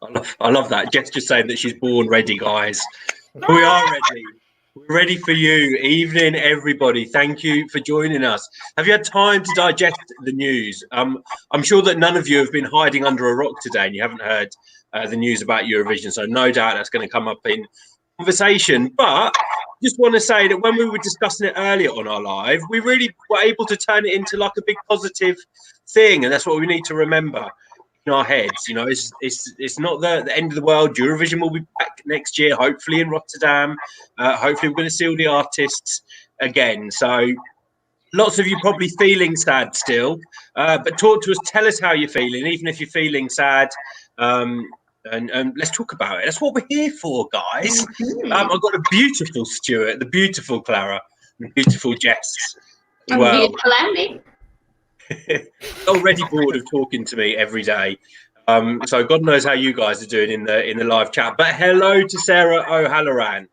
I love that. Jess just saying that she's born ready, guys. We are ready. We're ready for you. Evening, everybody. Thank you for joining us. Have you had time to digest the news? I'm sure that none of you have been hiding under a rock today and you haven't heard the news about Eurovision. So no doubt that's going to come up in conversation. But just want to say that when we were discussing it earlier on our live, we really were able to turn it into like a big positive thing. And that's what we need to remember in our heads. You know, it's not the end of the world. Eurovision will be back next year, hopefully in Rotterdam. Hopefully we're going to see all the artists again. So lots of you probably feeling sad still, but talk to us. Tell us how you're feeling, even if you're feeling sad. And let's talk about it. That's what we're here for, guys. I've got a beautiful Stuart, the beautiful Clara, the beautiful Jess as well. Beautiful Andy. Already bored of talking to me every day. So God knows how you guys are doing in the live chat. But hello to Sarah O'Halloran.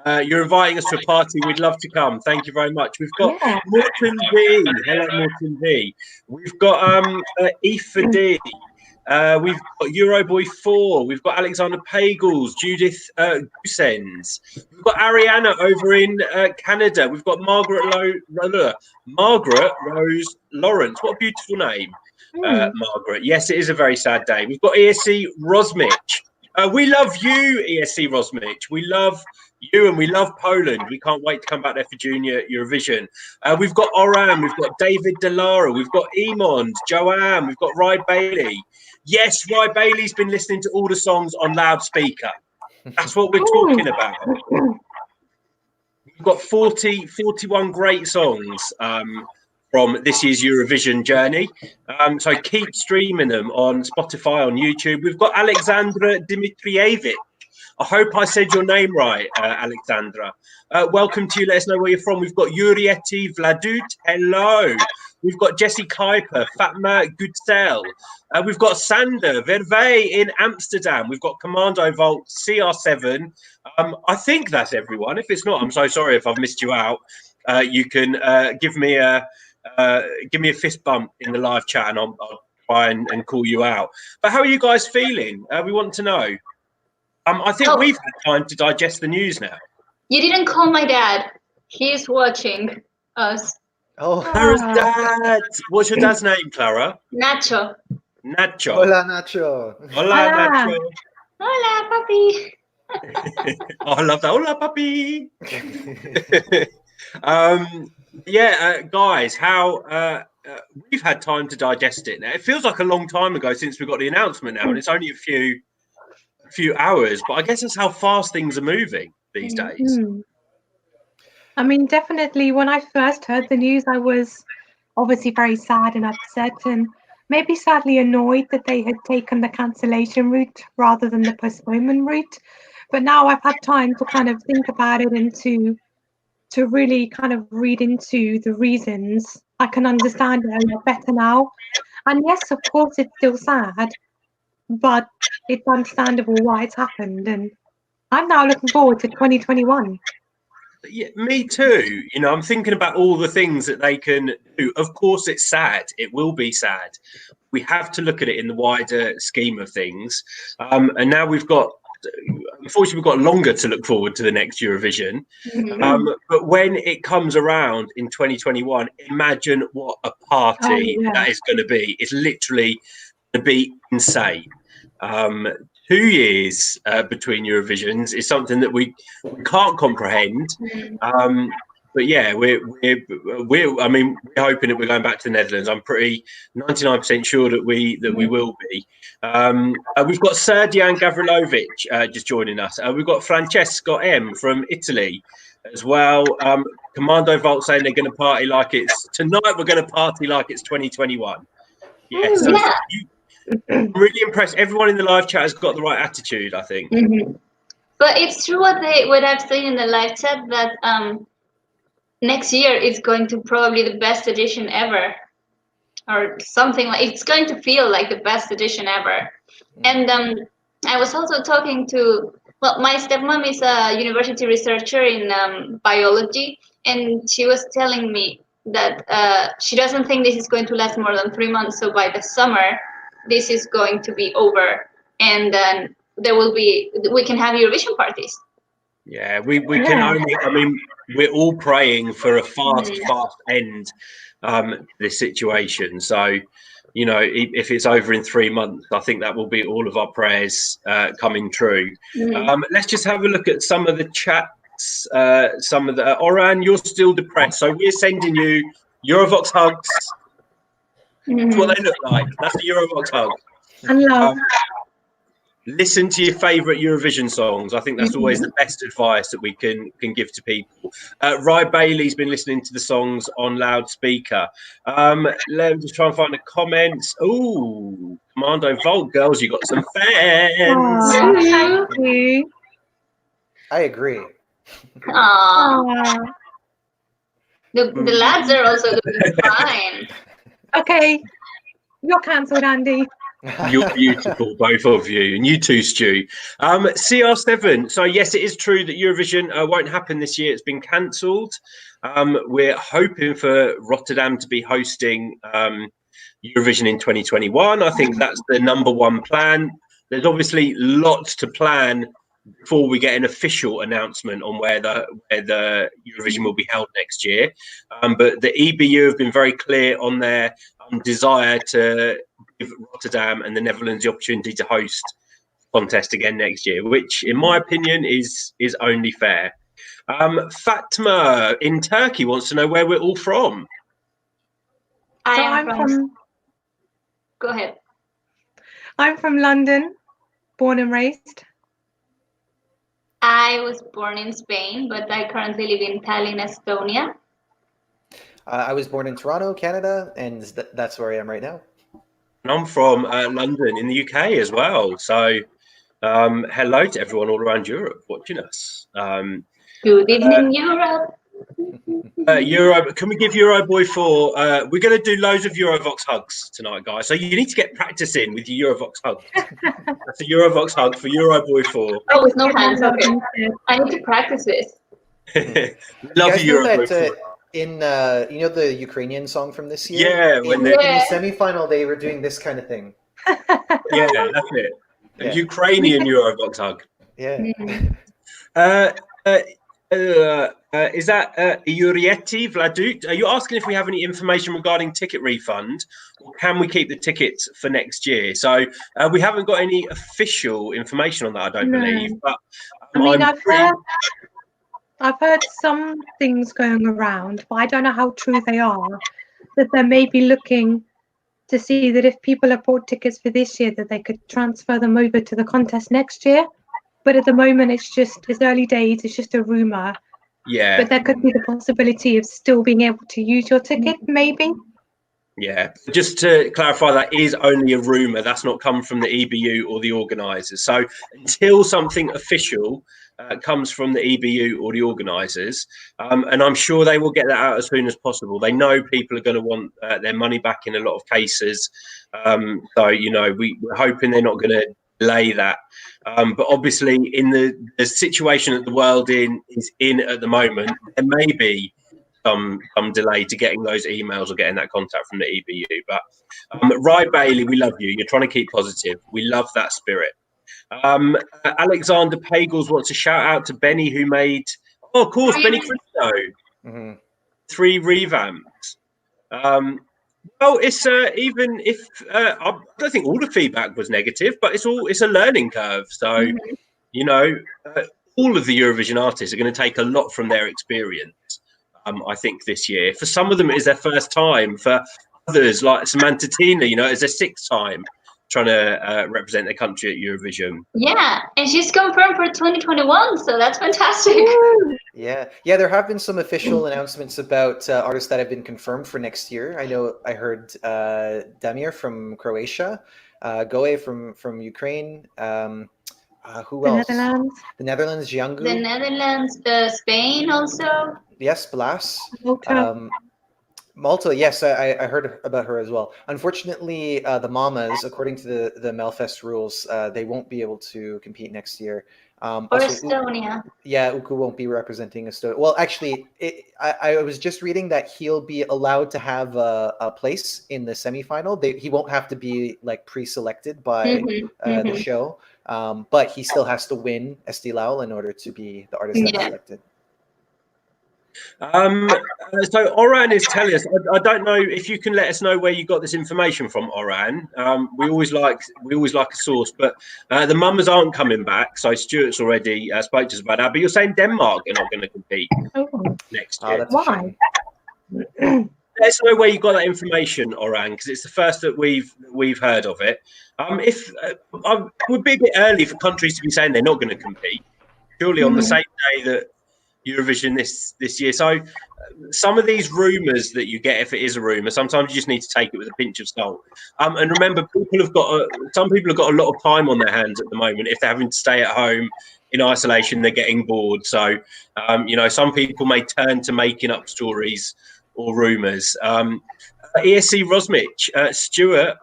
You're inviting us to a party. We'd love to come. Thank you very much. We've got Morton V. Hello, Morton V. We've got Aoife D. We've got Euroboy 4. We've got Alexander Pagels, Judith Goosens. We've got Ariana over in Canada. We've got Margaret Rose Lawrence. What a beautiful name, Margaret. Yes, it is a very sad day. We've got ESC Rosmich. We love you, ESC Rosmich. We love you and we love Poland. We can't wait to come back there for Junior Eurovision. We've got Oram. We've got David Delara. We've got Emond, Joanne. We've got Rye Bailey. Yes, Rye Bailey's been listening to all the songs on loudspeaker. That's what we're talking about. We've got 41 great songs from this year's Eurovision journey. So keep streaming them on Spotify, on YouTube. We've got Alexandra Dimitrievich. I hope I said your name right, Alexandra. Welcome to you. Let us know where you're from. We've got Yurieti Vladut. Hello. We've got Jessie Kuiper, Fatma Gudsel. We've got Sander Vervey in Amsterdam. We've got Commando Volt CR7. I think that's everyone. If it's not, I'm so sorry if I've missed you out. You can give me a fist bump in the live chat and I'll try and call you out. But how are you guys feeling? We want to know. I think we've had time to digest the news now. You didn't call my dad. He's watching us. Oh, Clara's dad. What's your dad's name, Clara? Nacho. Nacho. Hola, Nacho. Hola, Nacho. Hola, papi. Oh, I love that. Hola, papi. Guys, how we've had time to digest it now. It feels like a long time ago since we got the announcement now, and it's only a few hours, but I guess that's how fast things are moving these days. I mean, definitely when I first heard the news, I was obviously very sad and upset and maybe sadly annoyed that they had taken the cancellation route rather than the postponement route. But now I've had time to kind of think about it and to really kind of read into the reasons. I can understand it a lot better now. And yes, of course, it's still sad, but it's understandable why it's happened. And I'm now looking forward to 2021. Yeah, me too. You know, I'm thinking about all the things that they can do. Of course, it's sad. It will be sad. We have to look at it in the wider scheme of things. And now unfortunately, we've got longer to look forward to the next Eurovision. But when it comes around in 2021, imagine what a party that is going to be. It's literally going to be insane. 2 years between Eurovisions is something that we can't comprehend. But yeah, we're hoping that we're going back to the Netherlands. I'm pretty 99% sure that we will be. We've got Serdian Gavrilovic just joining us. We've got Francesca M from Italy as well. Commando Volt saying they're going to party like it's tonight. We're going to party like it's 2021. Yes. Yeah. I'm really impressed. Everyone in the live chat has got the right attitude, I think. But it's true what I've seen in the live chat that next year is going to probably the best edition ever, or something like. It's going to feel like the best edition ever. And I was also talking to. Well, my stepmom is a university researcher in biology, and she was telling me that she doesn't think this is going to last more than 3 months. So by the summer, this is going to be over and then we can have Eurovision parties. Yeah, we can only. I mean, we're all praying for a fast end this situation. So, you know, if it's over in 3 months, I think that will be all of our prayers coming true. Let's just have a look at some of the chats. Some of the Oran, you're still depressed, so we're sending you Eurovox hugs. That's what they look like. That's a Eurovox hug. And love. Listen to your favourite Eurovision songs. I think that's always the best advice that we can give to people. Rye Bailey's been listening to the songs on loudspeaker. Let me just try and find the comments. Ooh, Commando Volt, girls, you got some fans. Thank you. I agree. Aww. The lads are also looking fine. Okay, you're cancelled, Andy. You're beautiful, both of you, and you too, Stu. CR7. So yes, it is true that Eurovision won't happen this year. It's been cancelled. We're hoping for Rotterdam to be hosting Eurovision in 2021. I think that's the number one plan. There's obviously lots to plan before we get an official announcement on where the Eurovision will be held next year. But the EBU have been very clear on their desire to give Rotterdam and the Netherlands the opportunity to host the contest again next year, which, in my opinion, is only fair. Fatma in Turkey wants to know where we're all from. I'm from. Go ahead. I'm from London, born and raised. I was born in Spain, but I currently live in Tallinn, Estonia. I was born in Toronto, Canada, and that's where I am right now. And I'm from London in the UK as well. So hello to everyone all around Europe watching us. Good evening, Europe. Euro, can we give Euroboy 4? We're going to do loads of Eurovox hugs tonight, guys. So you need to get practice in with your Eurovox hug. That's a Eurovox hug for Euroboy 4. Oh, with no hands. Okay. I need to practice this. Love you, Euroboy 4. In you know the Ukrainian song from this year? Yeah, in the semi-final they were doing this kind of thing. Yeah, that's it. A Ukrainian Eurovox hug. Yeah. Is that Yurieti Vladut? Are you asking if we have any information regarding ticket refund, or can we keep the tickets for next year? So we haven't got any official information on that, I don't believe. But I mean, I've heard some things going around, but I don't know how true they are. That they may be looking to see that if people have bought tickets for this year, that they could transfer them over to the contest next year. But at the moment, it's early days. It's just a rumor. Yeah. But there could be the possibility of still being able to use your ticket, maybe. Yeah. Just to clarify, that is only a rumor. That's not come from the EBU or the organisers. So until something official comes from the EBU or the organisers, and I'm sure they will get that out as soon as possible. They know people are going to want their money back in a lot of cases. So, you know, we're hoping they're not going to delay that. But obviously, in the situation that the world is in at the moment, there may be some delay to getting those emails or getting that contact from the EBU. But Rye Bailey, we love you. You're trying to keep positive. We love that spirit. Alexander Pagels wants to shout out to Benny, who made, of course, Benny Cristo. 3 revamps. Well, it's even if I don't think all the feedback was negative, but it's a learning curve. So, you know, all of the Eurovision artists are going to take a lot from their experience. I think this year, for some of them, it is their first time. For others, like Samantha Tina, you know, it's their 6th time trying to represent their country at Eurovision. Yeah, and she's confirmed for 2021, so that's fantastic. Yeah, there have been some official announcements about artists that have been confirmed for next year. I heard Damir from Croatia, Goe from Ukraine. Who else? The Netherlands, Jiangu. The Netherlands, Spain also. Yes, Blas. Malta, yes, I heard about her as well. Unfortunately, the Mamas, according to the Melfest rules, they won't be able to compete next year. Or Also, Estonia. yeah, Uku won't be representing Estonia. Well, actually, I was just reading that he'll be allowed to have a place in the semifinal. He won't have to be like pre-selected by the show, but he still has to win Estilao in order to be the artist that's selected. So Oran is telling us. I don't know if you can let us know where you got this information from, Oran. We always like a source, but the Mummers aren't coming back. So Stuart's already spoke to us about that. But you're saying Denmark are not going to compete next year. That's Why? Let us know where you got that information, Oran, because it's the first that we've heard of it. If it would be a bit early for countries to be saying they're not going to compete. Surely on the same day that Eurovision this year. So some of these rumours that you get, if it is a rumour, sometimes you just need to take it with a pinch of salt. And remember, some people have got a lot of time on their hands at the moment. If they're having to stay at home in isolation, they're getting bored. So some people may turn to making up stories or rumours. ESC Rosmich, Stuart.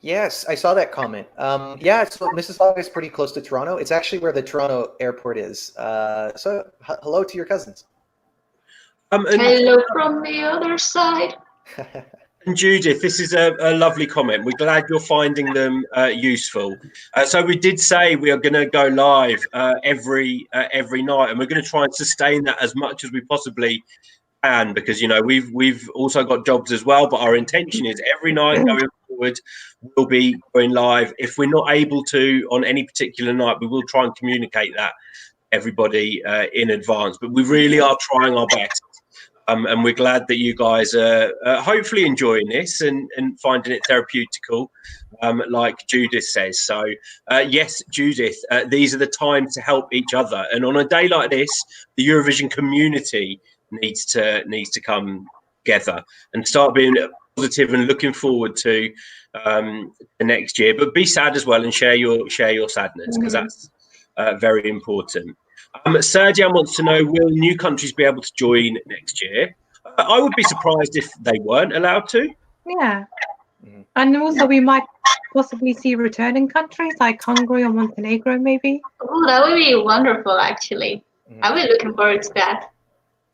Yes, I saw that comment. Yeah, so Mississauga is pretty close to Toronto. It's actually where the Toronto airport is. So hello to your cousins. Hello from the other side. And Judith, this is a lovely comment. We're glad you're finding them useful. So we did say we are going to go live every night, and we're going to try and sustain that as much as we possibly can, because we've also got jobs as well. But our intention is every night going forward, we'll be going live. If we're not able to on any particular night, we will try and communicate that everybody in advance. But we really are trying our best. And we're glad that you guys are hopefully enjoying this and finding it therapeutical, like Judith says. So, yes, Judith, these are the times to help each other. And on a day like this, the Eurovision community needs to come together and start being positive and looking forward to the next year. But be sad as well and share your sadness, because that's very important. Sergian wants to know, will new countries be able to join next year? I would be surprised if they weren't allowed to. Yeah. And also we might possibly see returning countries like Hungary or Montenegro, maybe. Oh, that would be wonderful, actually. I'll be looking forward to that.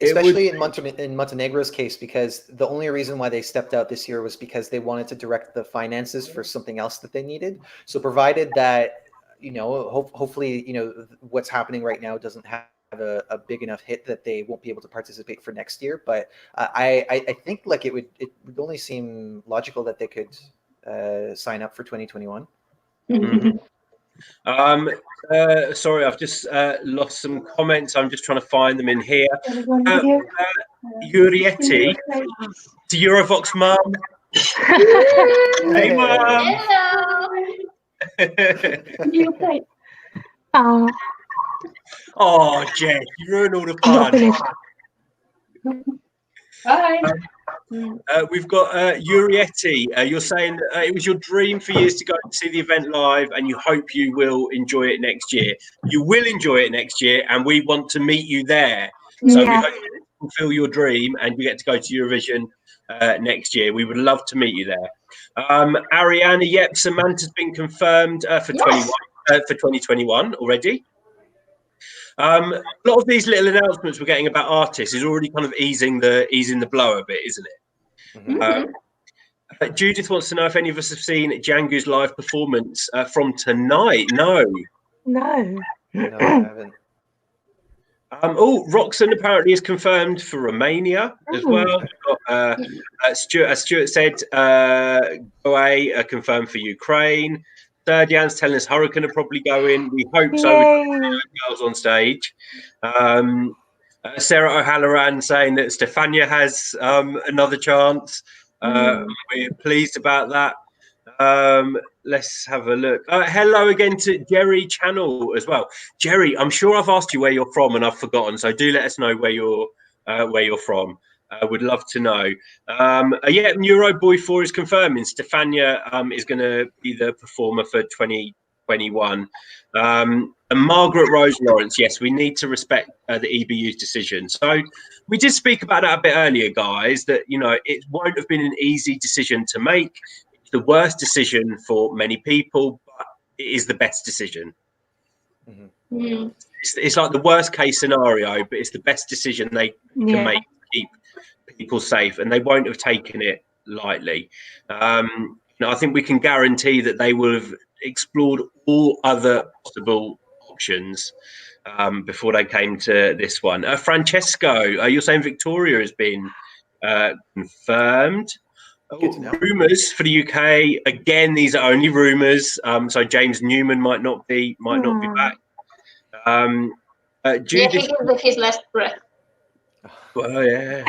Especially in Montenegro's case, because the only reason why they stepped out this year was because they wanted to direct the finances for something else that they needed. So provided that hopefully, what's happening right now doesn't have a big enough hit that they won't be able to participate for next year. But I think like it would only seem logical that they could sign up for 2021. Sorry, I've just lost some comments. I'm just trying to find them in here. Yurietti, to Eurovox mum. Hey, mum. Hello. Oh, Jess, you ruined all the fun. Bye. We've got Yurietti. You're saying it was your dream for years to go and see the event live, and you hope you will enjoy it next year. You will enjoy it next year, and we want to meet you there. So we hope you fulfill your dream and you get to go to Eurovision next year. We would love to meet you there. Ariana, yep, Samantha's been confirmed for 2021 already. A lot of these little announcements we're getting about artists is already kind of easing the blow a bit, isn't it? Judith wants to know if any of us have seen Django's live performance from tonight. No, I haven't. Roxanne apparently is confirmed for Romania as well. Stuart said Goa confirmed for Ukraine. Sergian's telling us Hurricane will probably go in. We hope so. With girls on stage. Sarah O'Halloran saying that Stefania has another chance. We're pleased about that. Let's have a look. Hello again to Jerry Channel as well. Jerry, I'm sure I've asked you where you're from and I've forgotten, so do let us know where you're from. Would love to know. Neuro Boy 4 is confirming Stefania is going to be the performer for 2021. 2021. And Margaret Rose Lawrence, yes, we need to respect the EBU's decision. So we did speak about that a bit earlier, guys, that, you know, it won't have been an easy decision to make. It's the worst decision for many people, but it is the best decision. It's like the worst case scenario, but it's the best decision they can make to keep people safe, and they won't have taken it lightly. You know, I think we can guarantee that they will have explored all other possible options before they came to this one. Francesco, you're saying Victoria has been confirmed. Rumours for the UK again. These are only rumours. So James Newman might not be back. Judith, yeah, his last breath. Well, yeah.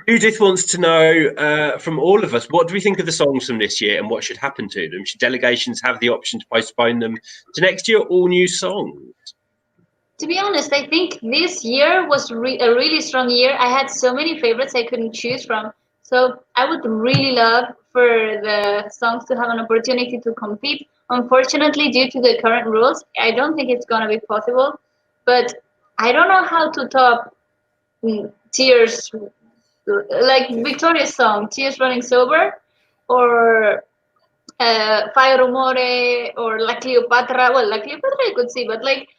Judith wants to know from all of us, what do we think of the songs from this year and what should happen to them? Should delegations have the option to postpone them to next year, all new songs? To be honest, I think this year was a really strong year. I had so many favorites I couldn't choose from. So I would really love for the songs to have an opportunity to compete. Unfortunately, due to the current rules, I don't think it's going to be possible. But I don't know how to top Tears, like Victoria's song, Tears Running Sober, or Fire Rumore, or La Cleopatra. Well, La Cleopatra I could see, but like,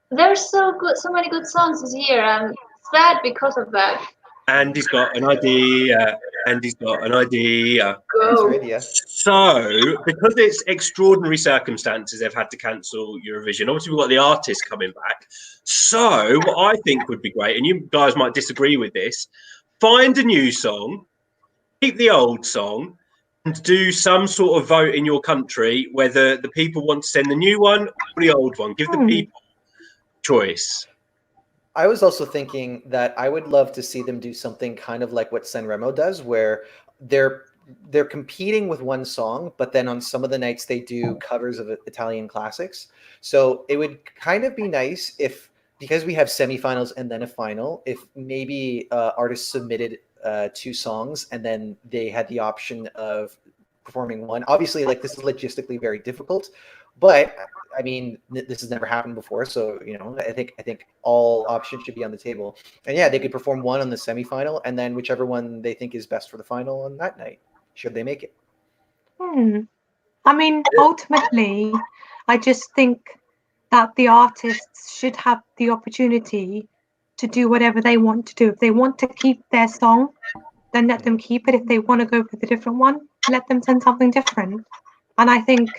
there's so many good songs this year. I'm sad because of that. Andy's got an idea. Andy's got an idea. Go. So, because it's extraordinary circumstances, they've had to cancel Eurovision. Obviously, we've got the artists coming back. So, what I think would be great, and you guys might disagree with this, find a new song, keep the old song, and do some sort of vote in your country whether the people want to send the new one or the old one. Give the people choice. I was also thinking that I would love to see them do something kind of like what Sanremo does, where they're competing with one song, but then on some of the nights they do covers of Italian classics. So it would kind of be nice if, because we have semifinals and then a final, if maybe artists submitted 2 songs and then they had the option of performing one. Obviously, like, this is logistically very difficult, but I mean, this has never happened before, so you know, I think all options should be on the table. And yeah, they could perform one on the semifinal, and then whichever one they think is best for the final on that night, should they make it. I mean, ultimately, I just think that the artists should have the opportunity to do whatever they want to do. If they want to keep their song, then let them keep it. If they want to go for the different one, let them send something different. And I think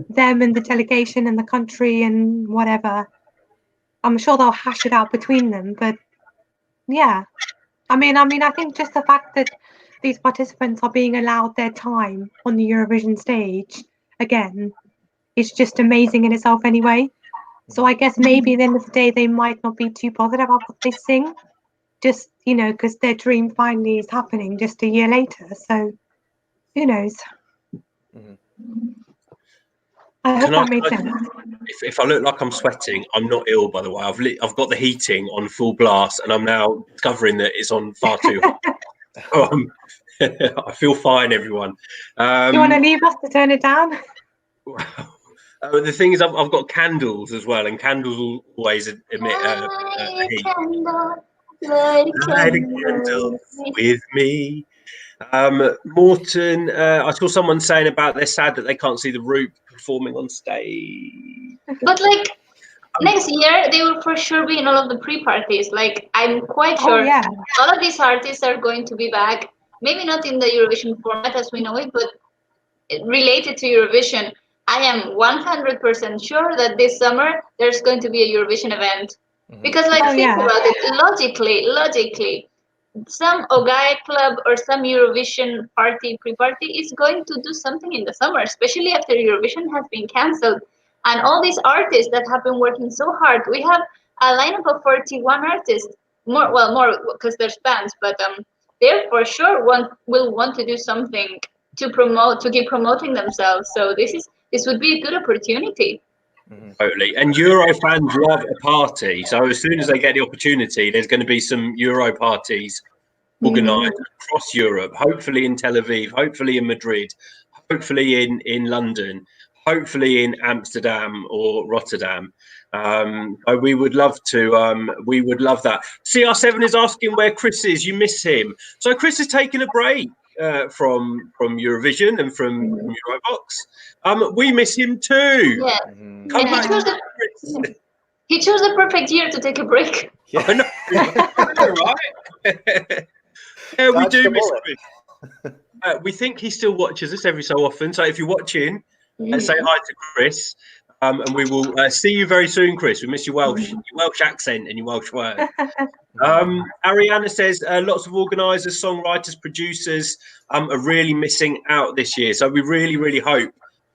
them and the delegation and the country and whatever, I'm sure they'll hash it out between them. But yeah, I mean, I think just the fact that these participants are being allowed their time on the Eurovision stage again is just amazing in itself anyway. So I guess maybe at the end of the day they might not be too bothered about what they sing, just, you know, because their dream finally is happening just a year later. So who knows? I hope that made sense. If I look like I'm sweating, I'm not ill, by the way. I've got the heating on full blast, and I'm now discovering that it's on far too hot. I feel fine, everyone. Do you want to leave us to turn it down? The thing is, I've got candles as well, and candles will always emit heat. Light a candle with me. Morton, I saw someone saying about they're sad that they can't see the Roop performing on stage. But like, next year they will for sure be in all of the pre-parties. Like, I'm quite sure all of these artists are going to be back. Maybe not in the Eurovision format as we know it, but related to Eurovision. I am 100% sure that this summer there's going to be a Eurovision event. Because, like, think about it logically, some Ogae club or some Eurovision party, pre-party, is going to do something in the summer, especially after Eurovision has been cancelled. And all these artists that have been working so hard, we have a lineup of 41 artists, more because there's bands, but they for sure will want to do something to keep promoting themselves. So this would be a good opportunity. Totally. And Euro fans love a party. So as soon as they get the opportunity, there's going to be some Euro parties organised across Europe, hopefully in Tel Aviv, hopefully in Madrid, hopefully in London, hopefully in Amsterdam or Rotterdam. We would love to. We would love that. CR7 is asking where Chris is. You miss him. So Chris has taken a break from Eurovision and from Eurobox. We miss him too. Yeah. Come And back, Chris. he chose the perfect year to take a break. Yeah. I know, right? Yeah, we do miss Chris. We think he still watches us every so often. So if you're watching, say hi to Chris. And we will see you very soon, Chris. We miss your Welsh accent and your Welsh word. Ariana says lots of organisers, songwriters, producers are really missing out this year. So we really, really hope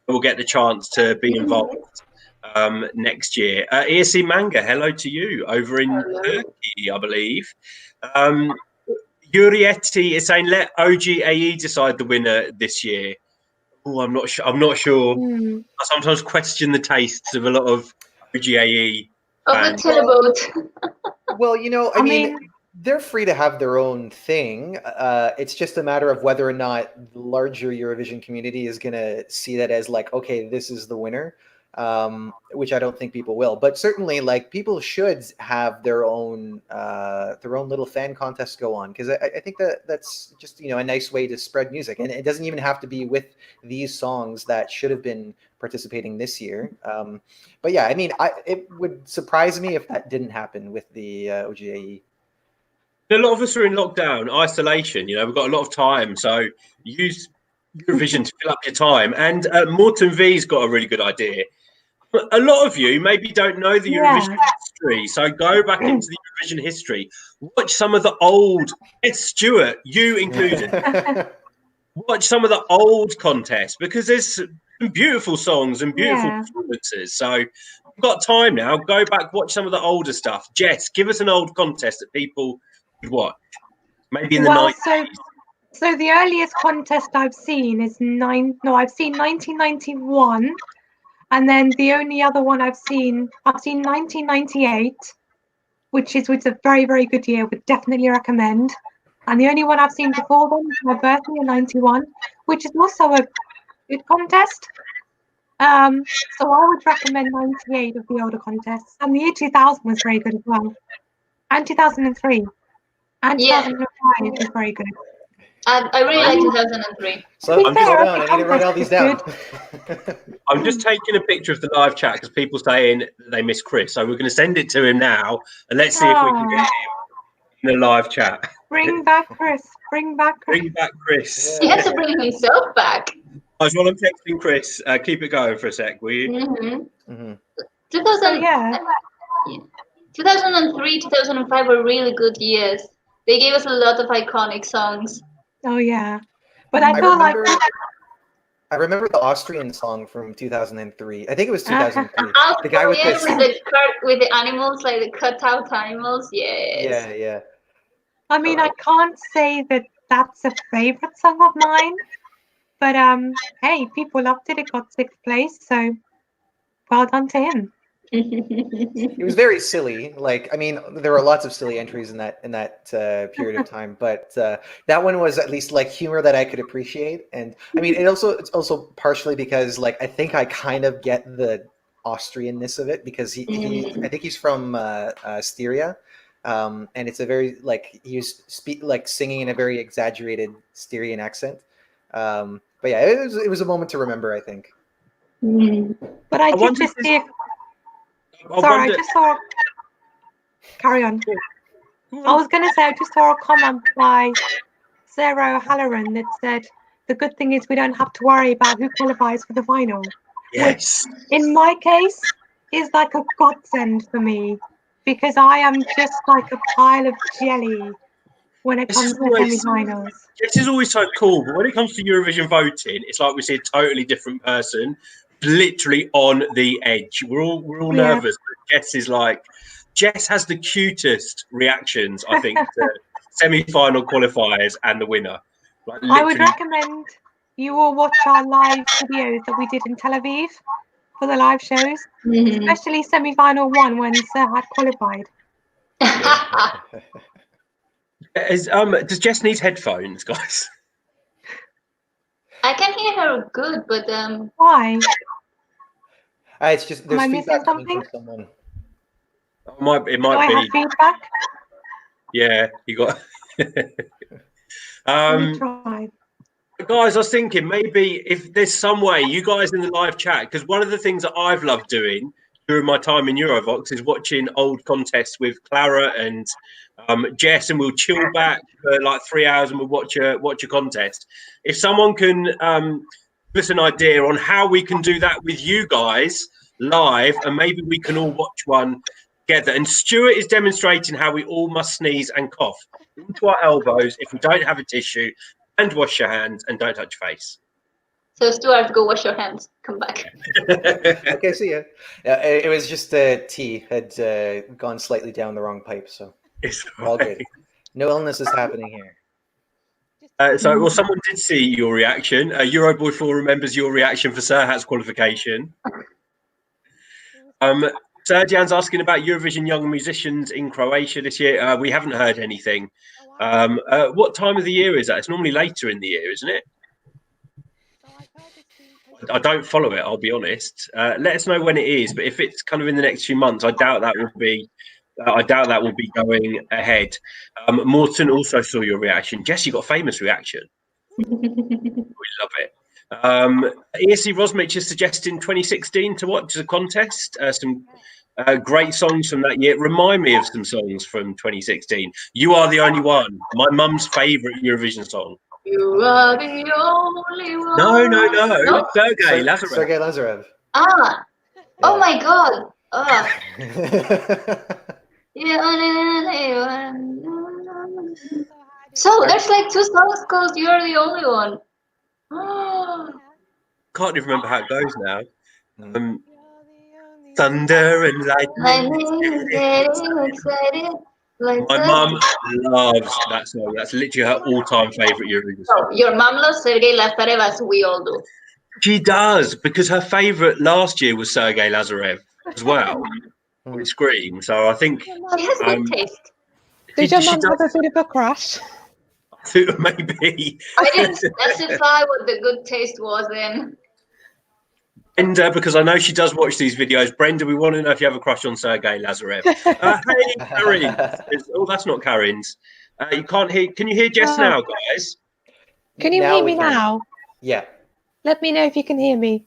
we'll get the chance to be involved next year. ESC Manga, hello to you over in Turkey, I believe. Yurietti is saying let OGAE decide the winner this year. Oh, I'm not sure. I sometimes question the tastes of a lot of OGAE fans. Well, you know, I mean, they're free to have their own thing. It's just a matter of whether or not the larger Eurovision community is going to see that as like, okay, this is the winner, which I don't think people will. But certainly, like, people should have their own little fan contest go on, because I think that's just, you know, a nice way to spread music, and it doesn't even have to be with these songs that should have been participating this year. But yeah, I mean, it would surprise me if that didn't happen with the OGAE. A lot of us are in lockdown, isolation. You know, we've got a lot of time, so use Eurovision to fill up your time. And Morton V's got a really good idea. A lot of you maybe don't know the Eurovision history, so go back into the Eurovision history. Watch some of the old. It's Stuart, you included. Watch some of the old contests, because there's some beautiful songs and beautiful performances. So you've got time now. Go back, watch some of the older stuff. Jess, give us an old contest that people would watch. Maybe in the 90s. So the earliest contest I've seen is I've seen 1991, and then the only other one I've seen 1998, which is a very, very good year. Would definitely recommend. And the only one I've seen before then is my birthday in 91, which is also a good contest. So I would recommend 98 of the older contests. And the year 2000 was very good as well. And 2003. And 2005 was very good. I really like 2003. So slow down. I need to write all these down. I'm just taking a picture of the live chat because people saying they miss Chris. So we're going to send it to him now, and let's see if we can get him in the live chat. Bring back Chris. Bring back Chris. Bring back Chris. He has to bring himself back. As well, I'm texting Chris. Keep it going for a sec, will you? 2003, 2005 were really good years. They gave us a lot of iconic songs. Oh yeah, but I feel like I remember the Austrian song from 2003. I think it was 2003. The guy with with the animals, like the cut-out animals. Yes. Yeah. I mean, I can't say that that's a favorite song of mine, but hey, people loved it. It got 6th place, so well done to him. It was very silly. Like, I mean, there were lots of silly entries in that period of time, but that one was at least like humor that I could appreciate. And I mean, it's also partially because, like, I think I kind of get the Austrianness of it, because I think he's from Styria, and it's a very, like, he was singing in a very exaggerated Styrian accent. But yeah, it was a moment to remember, I think. But I did just see. I just saw. Carry on. I was going to say I just saw a comment by Sarah O'Halloran that said the good thing is we don't have to worry about who qualifies for the final. Yes. Which, in my case, is like a godsend for me, because I am just like a pile of jelly when it comes to semi-finals. This is always so cool, but when it comes to Eurovision voting, it's like we see a totally different person, literally on the edge. We're all nervous. But Jess has the cutest reactions, I think, to semi-final qualifiers and the winner. Like, I would recommend you all watch our live videos that we did in Tel Aviv for the live shows, especially semi-final 1 when Sir had qualified. Does Jess need headphones, guys? I can hear her good, but why? It's just Am there's I missing feedback coming something? from someone. It Do I might have be. feedback? Yeah, you got. Let me try. Guys, I was thinking maybe if there's some way you guys in the live chat, because one of the things that I've loved doing during my time in Eurovox is watching old contests with Clara and Jess, and we'll chill back for like 3 hours and we'll watch a contest. If someone can give us an idea on how we can do that with you guys live, and maybe we can all watch one together. And Stuart is demonstrating how we all must sneeze and cough into our elbows if we don't have a tissue, and wash your hands and don't touch your face. So Stuart, go wash your hands. Come back. Okay, see ya. Yeah, it was just tea had gone slightly down the wrong pipe, so It's all right. good. No illness is happening here. Well, someone did see your reaction. Euroboy4 remembers your reaction for Serhat's qualification. Serjan's asking about Eurovision Young Musicians in Croatia this year. We haven't heard anything. What time of the year is that? It's normally later in the year, isn't it? I don't follow it, I'll be honest. Let us know when it is, but if it's kind of in the next few months, I doubt that will be. I doubt that will be going ahead. Morton also saw your reaction. Jess, you got a famous reaction. We love it. ESC Rosmich is suggesting 2016 to watch as a contest. Some great songs from that year. Remind me of some songs from 2016. You Are the Only One, my mum's favourite Eurovision song. You are the only one. No. Sergei Lazarev. Sergei Lazarev. Ah. Yeah. Oh my God. Oh. You're the only one. So there's like 2 songs called "You're the Only One." Can't even remember how it goes now. Thunder and lightning. My mum loves that song. That's literally her all-time favourite Eurovision song. Your mom loves Sergei Lazarev, as we all do. She does, because her favourite last year was Sergei Lazarev as well. With Scream. So I think She has good taste. Did your mum have a bit of a crush? Maybe. I didn't specify what the good taste was in. Brenda, because I know she does watch these videos. Brenda, we want to know if you have a crush on Sergei Lazarev. Hey, Karen. Oh, that's not Karen's. You can't hear. Can you hear Jess now, guys? Can you hear me now? Yeah. Let me know if you can hear me.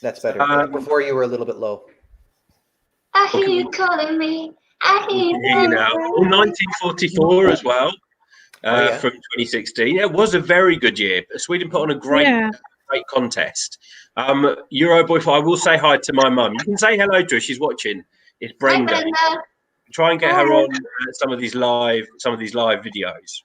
That's better. Before you were a little bit low. I hear you calling me. I hear you now. 1944 as well. From 2016. It was a very good year. Sweden put on a great contest. Euroboy, I will say hi to my mum. You can say hello to her. She's watching. It's Brenda. Hi, Brenda. Try and get her on some of these live videos.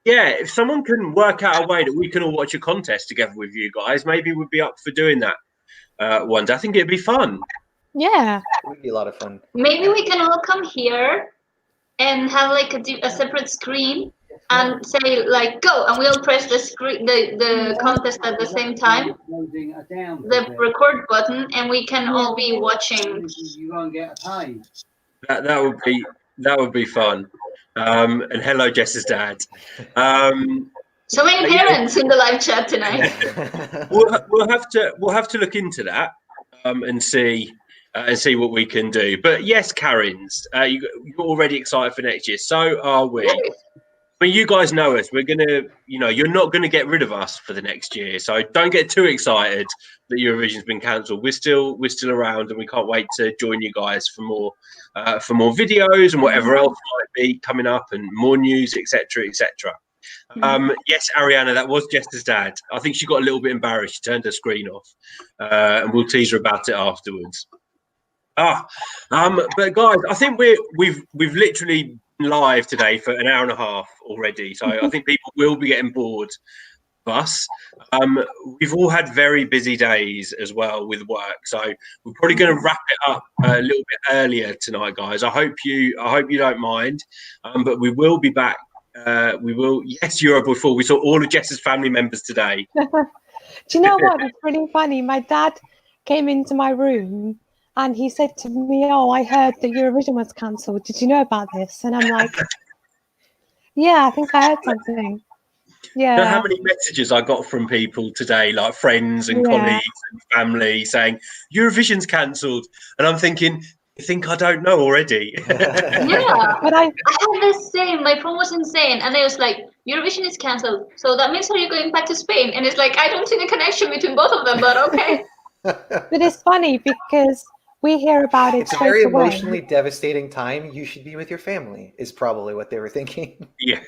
If someone can work out a way that we can all watch a contest together with you guys, maybe we'd be up for doing that one day. I think it'd be fun. Yeah. It would be a lot of fun. Maybe we can all come here and have like a separate screen and say like go, and we'll press the screen the contest at the same time, the record button, and we can all be watching. You won't get paid. That would be fun. And hello, Jess's dad. So many parents in the live chat tonight. we'll have to look into that and see what we can do. But yes, Karen's, you're already excited for next year. So are we. I mean, you guys know us. We're gonna, you're not gonna get rid of us for the next year. So don't get too excited that Eurovision's been cancelled. We're still around, and we can't wait to join you guys for more videos and whatever else might be coming up, and more news, etc., etc. Yes, Ariana, that was Jess's dad. I think she got a little bit embarrassed. She turned her screen off, and we'll tease her about it afterwards. But guys, I think we've literally been live today for an hour and a half already. So I think people will be getting bored of us. We've all had very busy days as well with work, so we're probably going to wrap it up a little bit earlier tonight, guys. I hope you don't mind, but we will be back. Yes, Euroboy4. We saw all of Jess's family members today. Do you know what? It's really funny. My dad came into my room and he said to me, "Oh, I heard that Eurovision was cancelled. Did you know about this?" And I'm like, "Yeah, I think I heard something." You know how Yeah. many messages I got from people today, like friends and Yeah. colleagues and family, saying Eurovision's cancelled, and I'm thinking, you think I don't know already? Yeah, But I I had the same. My phone was insane, and I was like, "Eurovision is cancelled, so that means are you going back to Spain?" And it's like I don't see the connection between both of them, but okay. but it's funny because we hear about it It's a straight very away. emotionally devastating time. You should be with your family, is probably what they were thinking. Yeah.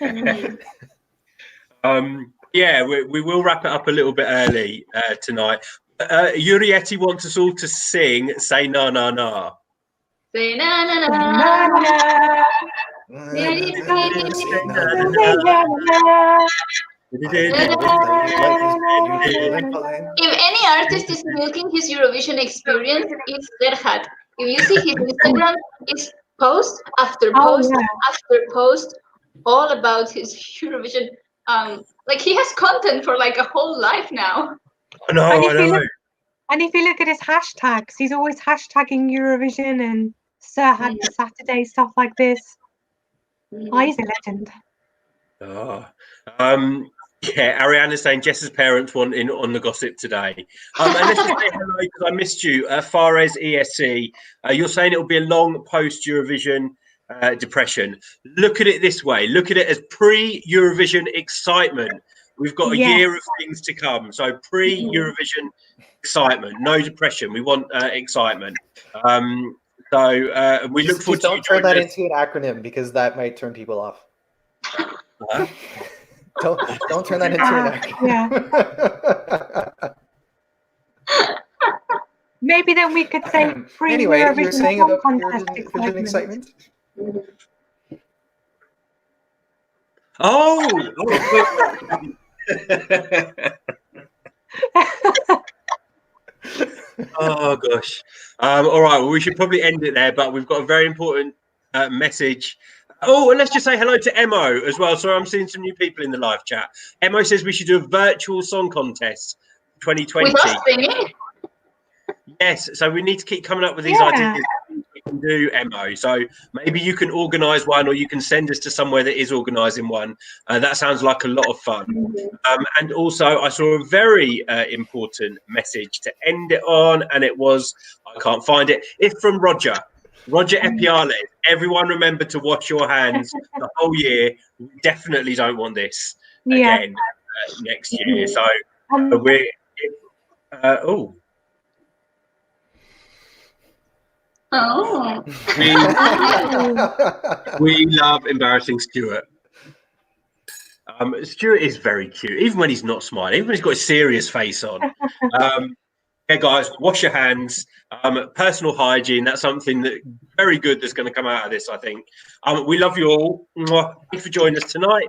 Yeah, we will wrap it up a little bit early tonight. Yurietti wants us all to sing "Say Na Na Na." Say na na Na, na. na, na. If any artist is milking his Eurovision experience, it's Serhat. If you see his Instagram, it's post after Oh, post yeah. after post, all about his Eurovision. Like he has content for like a whole life now. I know, And I if you know. look, and if you look at his hashtags, he's always hashtagging Eurovision and Serhat for Saturday, stuff like this. Oh, he's a legend. Oh. Yeah, Ariana's saying Jess's parents want in on the gossip today. And let's just say hello because I missed you. Fares ESC, you're saying it'll be a long post Eurovision depression. Look at it this way. Look at it as pre-Eurovision excitement. We've got a year of things to come. So pre-Eurovision excitement, no depression. We want excitement. So we look forward Just to don't turn that into an acronym because that might turn people off. Don't turn that into an acronym. Yeah. Maybe then we could say pre Anyway, Eurovision you're saying Song about Contest Eurovision excitement? Oh. Oh gosh. All right. Well, we should probably end it there, but we've got a very important message. Oh, and let's just say hello to Emo as well. Sorry, I'm seeing some new people in the live chat. Emo says we should do a virtual song contest 2020. With us singing? Yes. So we need to keep coming up with these ideas we can do, Emo. So maybe you can organise one, or you can send us to somewhere that is organising one. That sounds like a lot of fun. And also, I saw a very important message to end it on, and it was, I can't find it. It's from Roger Epiale. Everyone remember to wash your hands the whole year. We definitely don't want this again next year. So we're Oh. we love embarrassing Stuart. Stuart is very cute, even when he's not smiling, even when he's got a serious face on. Yeah, guys, wash your hands. Personal hygiene, that's something that very good that's going to come out of this, I think. We love you all. Thanks for joining us tonight.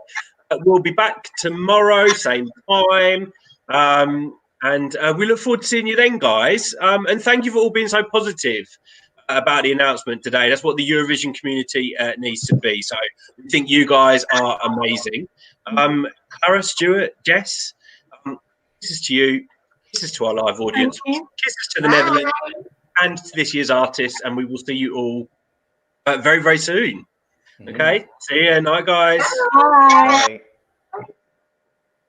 We'll be back tomorrow, same time. And we look forward to seeing you then, guys. And thank you for all being so positive about the announcement today. That's what the Eurovision community needs to be. So we think you guys are amazing. Clara, Stuart, Jess, this is to you. This is to our live audience. Kisses to the Netherlands and to this year's artists. And we will see you all very, very soon. Okay? See you. Night, guys. Bye. Bye.